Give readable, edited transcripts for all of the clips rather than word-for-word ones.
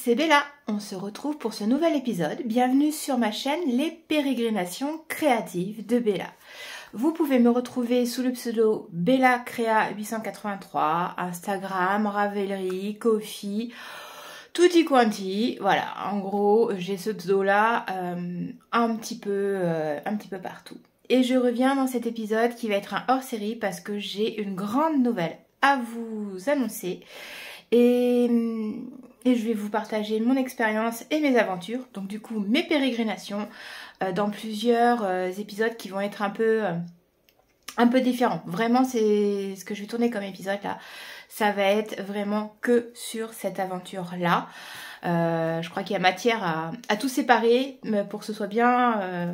c'est Bella. On se retrouve pour ce nouvel épisode. Bienvenue sur ma chaîne Les Pérégrinations créatives de Bella. Vous pouvez me retrouver sous le pseudo BellaCrea883, Instagram, Ravelry, Ko-fi, tutti quanti. Voilà, en gros, j'ai ce pseudo-là un petit peu partout. Et je reviens dans cet épisode qui va être un hors-série parce que j'ai une grande nouvelle à vous annoncer. Et je vais vous partager mon expérience et mes aventures, donc du coup mes pérégrinations dans plusieurs épisodes qui vont être un peu différents. Vraiment, c'est ce que je vais tourner comme épisode là, ça va être vraiment que sur cette aventure là. Je crois qu'il y a matière à tout séparer pour que ce soit bien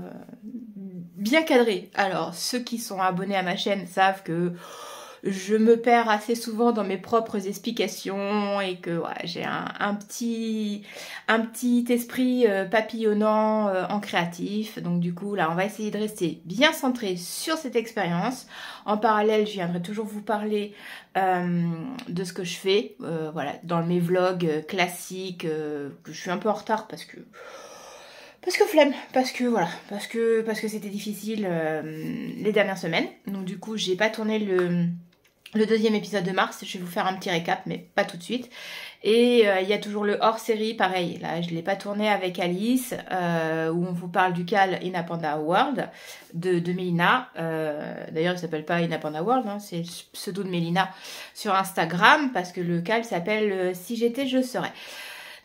cadré. Alors ceux qui sont abonnés à ma chaîne savent que je me perds assez souvent dans mes propres explications et que ouais, j'ai un petit esprit papillonnant en créatif. Donc du coup là on va essayer de rester bien centré sur cette expérience. En parallèle je viendrai toujours vous parler de ce que je fais voilà, dans mes vlogs classiques que je suis un peu en retard parce que flemme, parce que c'était difficile les dernières semaines. Donc du coup j'ai pas tourné le deuxième épisode de mars. Je vais vous faire un petit récap mais pas tout de suite. Et il y a toujours le hors-série, pareil, là je l'ai pas tourné avec Alice, où on vous parle du cal In a Panda World de Mélina. D'ailleurs il s'appelle pas In a Panda World, hein, c'est le pseudo de Mélina sur Instagram, parce que le cal s'appelle Si j'étais je serais.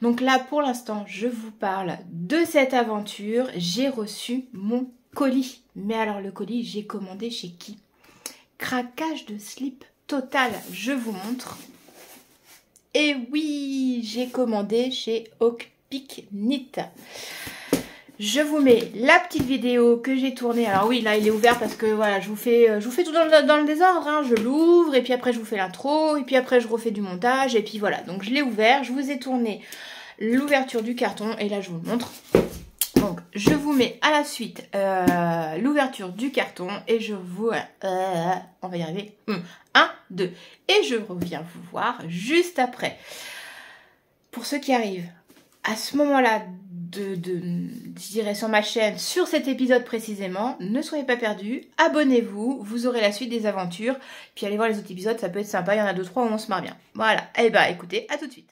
Donc là pour l'instant je vous parle de cette aventure. J'ai reçu mon colis, mais alors le colis j'ai commandé chez qui? Craquage de slip total, je vous montre. Et oui, j'ai commandé chez Hawkpick Knit. Je vous mets la petite vidéo que j'ai tournée. Alors oui, là il est ouvert parce que voilà, je vous fais tout dans le désordre, hein. Je l'ouvre et puis après je vous fais l'intro et puis après je refais du montage et puis voilà. Donc je l'ai ouvert, je vous ai tourné l'ouverture du carton et là je vous le montre. Donc je vous mets à la suite l'ouverture du carton et je vous... on va y arriver. 1, 2. Et je reviens vous voir juste après. Pour ceux qui arrivent à ce moment-là je dirais sur ma chaîne, sur cet épisode précisément, ne soyez pas perdus, abonnez-vous, vous aurez la suite des aventures, puis allez voir les autres épisodes, ça peut être sympa, il y en a 2-3 où on se marre bien. Voilà, et bah écoutez, à tout de suite.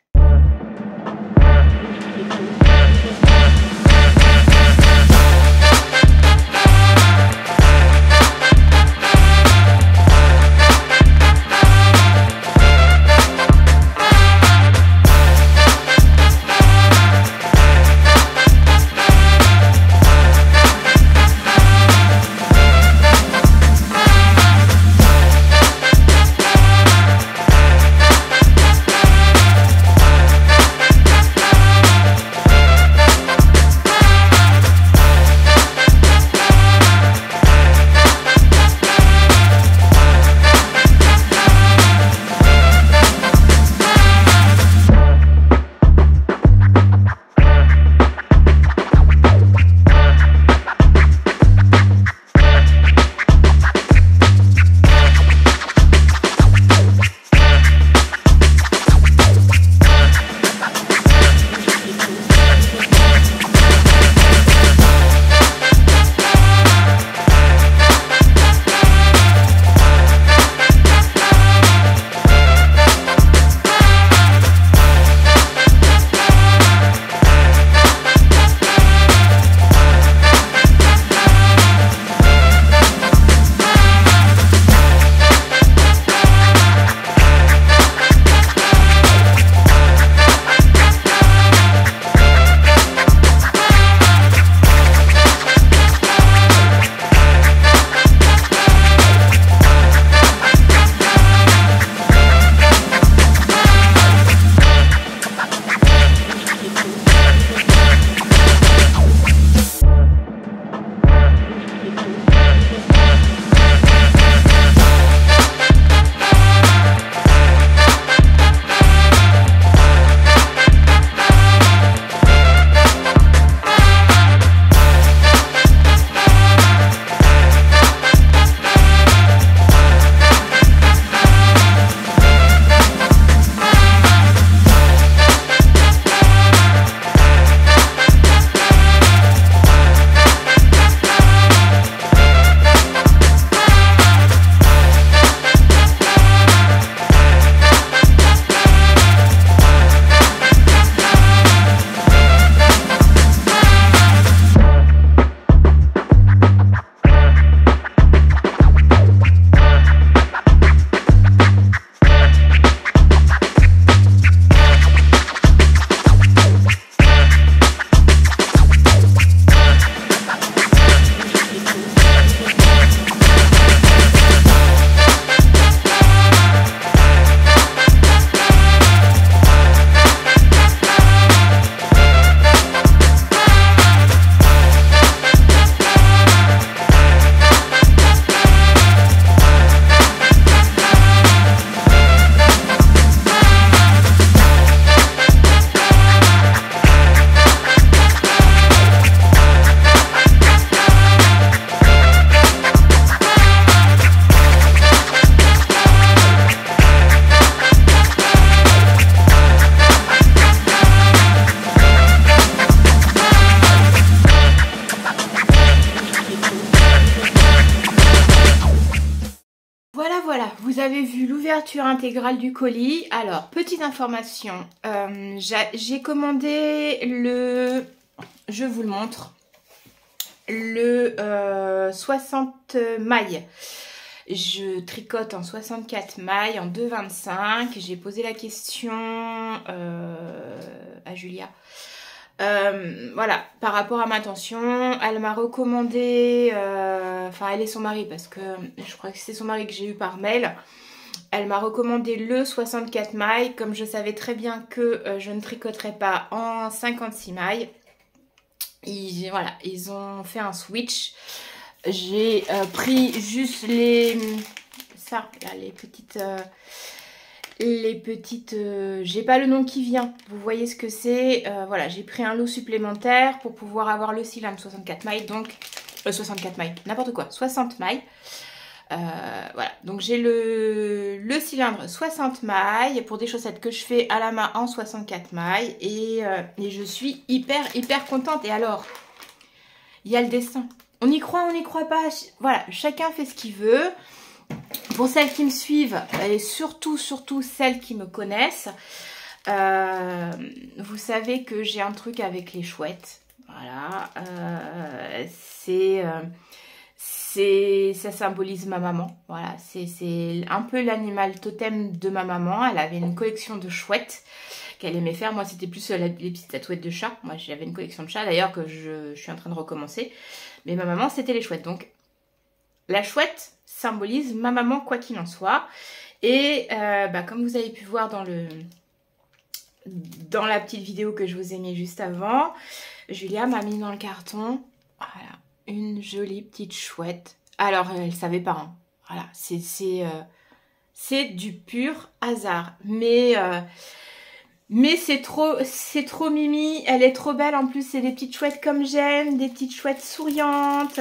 l'ouverture intégrale du colis. Alors, petite information, j'ai commandé le, je vous le montre, le 60 mailles. Je tricote en 64 mailles, en 2,25. J'ai posé la question à Julia. Voilà, par rapport à ma tension, elle m'a recommandé, enfin elle et son mari, parce que je crois que c'est son mari que j'ai eu par mail. Elle m'a recommandé le 64 mailles, comme je savais très bien que je ne tricoterais pas en 56 mailles. Voilà, ils ont fait un switch. J'ai pris juste les... ça, là, les petites... j'ai pas le nom qui vient. Vous voyez ce que c'est. Voilà, j'ai pris un lot supplémentaire pour pouvoir avoir le cylindre 64 mailles. Donc, 64 mailles, n'importe quoi, 60 mailles. Voilà, donc j'ai le cylindre 60 mailles pour des chaussettes que je fais à la main en 64 mailles. Et je suis hyper contente. Et alors, il y a le dessin. On y croit, on n'y croit pas. Voilà, chacun fait ce qu'il veut. Pour celles qui me suivent, et surtout celles qui me connaissent, vous savez que j'ai un truc avec les chouettes. Voilà, ça symbolise ma maman. Voilà, c'est un peu l'animal totem de ma maman. Elle avait une collection de chouettes qu'elle aimait faire. Moi, c'était plus les petites statuettes de chats. Moi, j'avais une collection de chats, d'ailleurs, que je suis en train de recommencer. Mais ma maman, c'était les chouettes. Donc, la chouette symbolise ma maman, quoi qu'il en soit. Et comme vous avez pu voir dans la petite vidéo que je vous ai mis juste avant, Julia m'a mis dans le carton, voilà, une jolie petite chouette. Alors, elle savait pas, hein. Voilà, c'est du pur hasard. Mais c'est trop mimi, elle est trop belle. En plus, c'est des petites chouettes comme j'aime, des petites chouettes souriantes.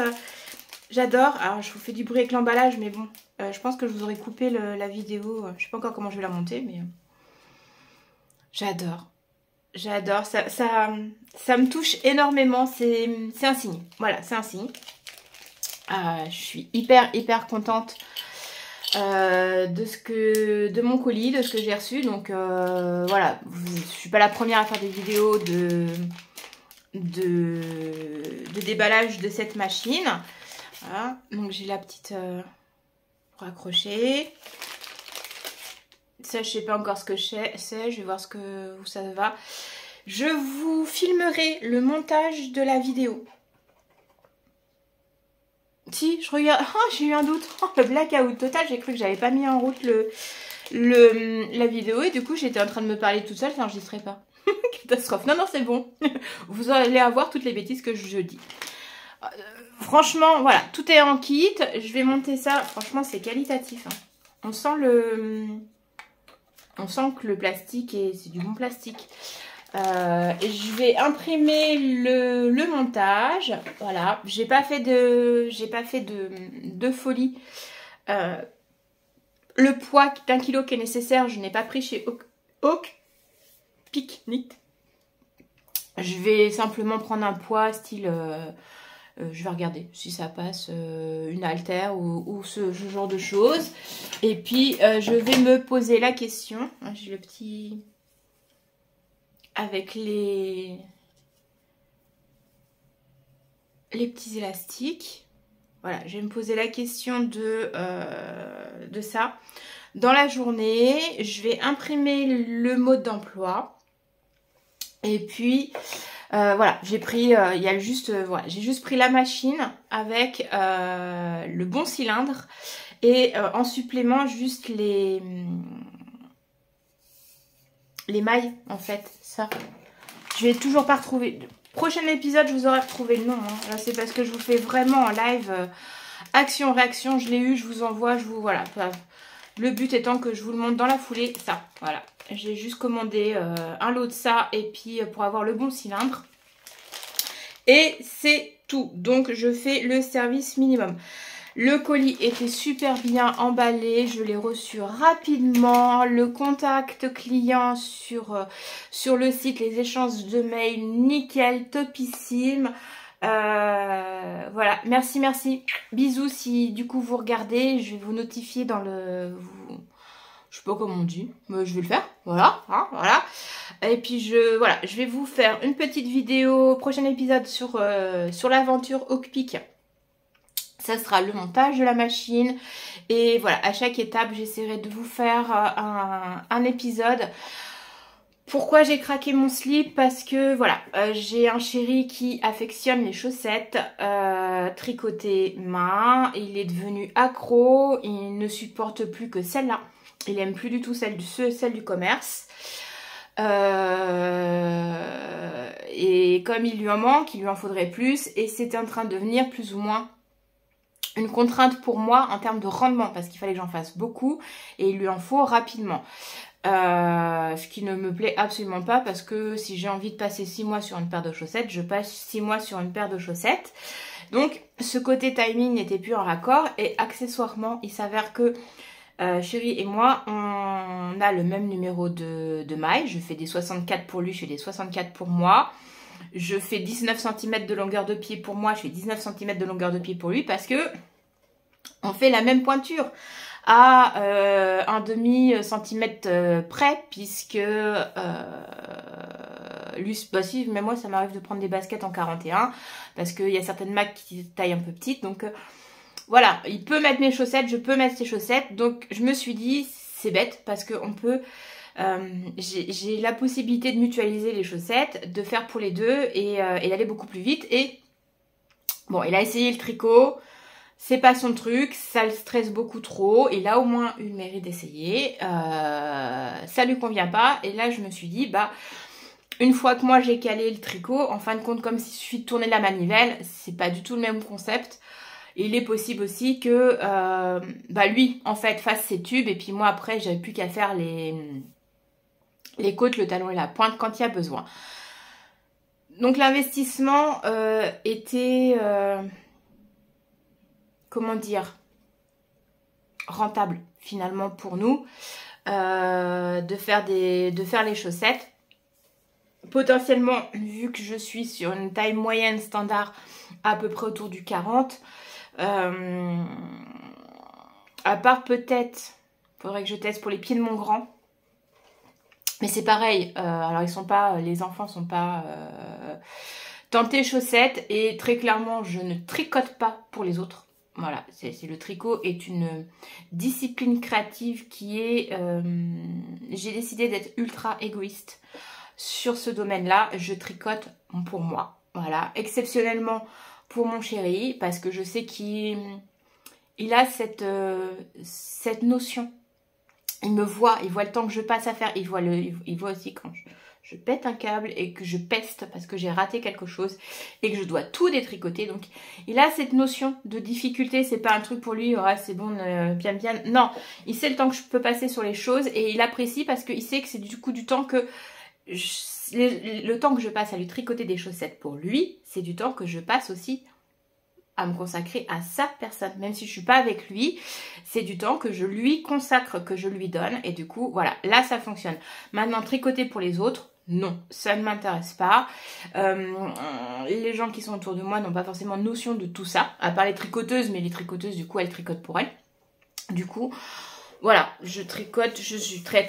J'adore. Alors, je vous fais du bruit avec l'emballage, mais bon, je pense que je vous aurais coupé la vidéo. Je sais pas encore comment je vais la monter, mais j'adore. J'adore. Ça me touche énormément. C'est un signe. Voilà, c'est un signe. Je suis hyper contente de mon colis, de ce que j'ai reçu. Donc voilà, je suis pas la première à faire des vidéos de déballage de cette machine. Voilà, donc j'ai la petite pour accrocher. Ça, je sais pas encore ce que c'est. Je vais voir où ça va. Je vous filmerai le montage de la vidéo. Si, je regarde. Oh, j'ai eu un doute. Oh, le blackout total. J'ai cru que j'avais pas mis en route la vidéo. Et du coup, j'étais en train de me parler toute seule. Ça n'enregistrait pas. Catastrophe. Non, c'est bon. Vous allez avoir toutes les bêtises que je dis. Franchement, voilà. Tout est en kit. Je vais monter ça. Franchement, c'est qualitatif. Hein. On sent que le plastique, c'est du bon plastique. Je vais imprimer le montage. Voilà, j'ai pas fait de folie. Le poids d'1 kg qui est nécessaire, je n'ai pas pris chez Hawk Picnic. Je vais simplement prendre un poids style, je vais regarder si ça passe, une haltère ou ce genre de choses. Et puis je vais me poser la question. J'ai le petit... avec les petits élastiques. Voilà, je vais me poser la question de ça. Dans la journée, je vais imprimer le mode d'emploi. Et puis, voilà, j'ai pris, voilà, j'ai juste pris la machine avec le bon cylindre. Et en supplément, juste les mailles, en fait, ça. Je vais toujours pas retrouver. Prochain épisode, je vous aurai retrouvé le nom. Hein. Là, c'est parce que je vous fais vraiment en live action-réaction. Je l'ai eu, je vous envoie, voilà. Le but étant que je vous le montre dans la foulée. Ça, voilà. J'ai juste commandé un lot de ça et puis pour avoir le bon cylindre. Et c'est tout. Donc, je fais le service minimum. Le colis était super bien emballé, je l'ai reçu rapidement. Le contact client sur le site, les échanges de mails, nickel, topissime. Voilà, merci. Bisous si du coup vous regardez, je vais vous notifier Je sais pas comment on dit, mais je vais le faire, voilà, hein, voilà. Et puis je vais vous faire une petite vidéo, prochain épisode sur l'aventure Hawkpeak. Ça sera le montage de la machine. Et voilà, à chaque étape, j'essaierai de vous faire un épisode. Pourquoi j'ai craqué mon slip? Parce que voilà, j'ai un chéri qui affectionne les chaussettes tricotées main. Il est devenu accro, il ne supporte plus que celle-là. Il aime plus du tout celle du commerce. Et comme il lui en manque, il lui en faudrait plus. Et c'est en train de devenir plus ou moins une contrainte pour moi en termes de rendement. Parce qu'il fallait que j'en fasse beaucoup et il lui en faut rapidement. Ce qui ne me plaît absolument pas parce que si j'ai envie de passer 6 mois sur une paire de chaussettes, je passe 6 mois sur une paire de chaussettes. Donc ce côté timing n'était plus en raccord et accessoirement il s'avère que chéri et moi on a le même numéro de maille. Je fais des 64 pour lui, je fais des 64 pour moi. Je fais 19 cm de longueur de pied pour moi, je fais 19 cm de longueur de pied pour lui parce que on fait la même pointure à un demi-centimètre près, puisque lui, bah si, mais moi ça m'arrive de prendre des baskets en 41, parce qu'il y a certaines marques qui taillent un peu petites, donc voilà, il peut mettre mes chaussettes, je peux mettre ses chaussettes, donc je me suis dit, c'est bête, parce qu'on peut, j'ai la possibilité de mutualiser les chaussettes, de faire pour les deux, et d'aller beaucoup plus vite, et bon, il a essayé le tricot. C'est pas son truc, ça le stresse beaucoup trop. Il a au moins eu le mérite d'essayer. Ça lui convient pas. Et là, je me suis dit, bah, une fois que moi j'ai calé le tricot, en fin de compte, comme s'il suffit de tourner la manivelle, c'est pas du tout le même concept. Il est possible aussi que bah lui, en fait, fasse ses tubes. Et puis moi, après, j'avais plus qu'à faire les côtes, le talon et la pointe quand il y a besoin. Donc l'investissement était... comment dire, rentable finalement pour nous de faire les chaussettes. Potentiellement, vu que je suis sur une taille moyenne standard à peu près autour du 40, à part peut-être, faudrait que je teste pour les pieds de mon grand. Mais c'est pareil, alors les enfants sont pas tentés chaussettes et très clairement je ne tricote pas pour les autres. Voilà, le tricot est une discipline créative qui est... j'ai décidé d'être ultra égoïste sur ce domaine-là. Je tricote pour moi. Voilà, exceptionnellement pour mon chéri, parce que je sais qu'il a cette notion. Il me voit, il voit le temps que je passe à faire. Il voit aussi quand je pète un câble et que je peste parce que j'ai raté quelque chose et que je dois tout détricoter. Donc il a cette notion de difficulté, c'est pas un truc pour lui, ouais, c'est bon, bien. Non, il sait le temps que je peux passer sur les choses et il apprécie parce qu'il sait que c'est du coup du temps que... le temps que je passe à lui tricoter des chaussettes pour lui, c'est du temps que je passe aussi à me consacrer à sa personne. Même si je suis pas avec lui, c'est du temps que je lui consacre, que je lui donne. Et du coup, voilà, là ça fonctionne. Maintenant, tricoter pour les autres, non, ça ne m'intéresse pas. Les gens qui sont autour de moi n'ont pas forcément notion de tout ça, à part les tricoteuses, mais les tricoteuses, du coup, elles tricotent pour elles. Du coup, voilà, je tricote, je suis très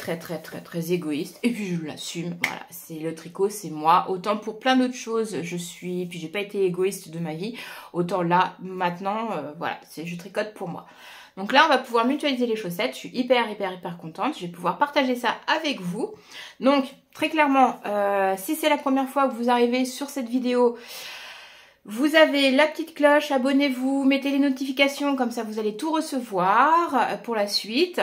égoïste et puis je l'assume. Voilà, c'est le tricot, c'est moi. Autant pour plein d'autres choses, puis j'ai pas été égoïste de ma vie. Autant là, maintenant, voilà, je tricote pour moi. Donc là, on va pouvoir mutualiser les chaussettes. Je suis hyper contente. Je vais pouvoir partager ça avec vous. Donc, très clairement, si c'est la première fois que vous arrivez sur cette vidéo, vous avez la petite cloche, abonnez-vous, mettez les notifications, comme ça vous allez tout recevoir pour la suite.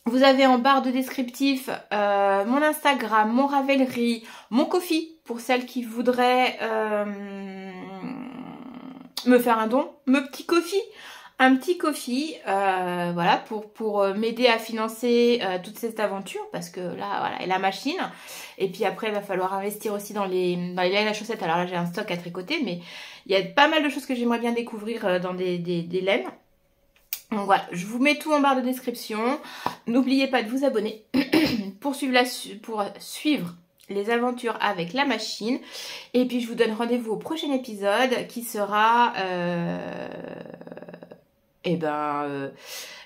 Vous avez en barre de descriptif mon Instagram, mon Ravelry, mon Ko-fi pour celles qui voudraient me faire un don, mon petit Ko-fi. Un petit Ko-fi, voilà, pour m'aider à financer toute cette aventure, parce que là, voilà, et la machine. Et puis après, il va falloir investir aussi dans les laines à chaussettes. Alors là, j'ai un stock à tricoter, mais il y a pas mal de choses que j'aimerais bien découvrir dans des laines. Donc voilà, je vous mets tout en barre de description. N'oubliez pas de vous abonner pour suivre les aventures avec la machine. Et puis, je vous donne rendez-vous au prochain épisode qui sera...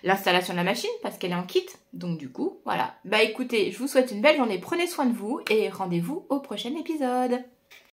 l'installation de la machine parce qu'elle est en kit. Donc du coup, voilà. Bah écoutez, je vous souhaite une belle journée, prenez soin de vous et rendez-vous au prochain épisode.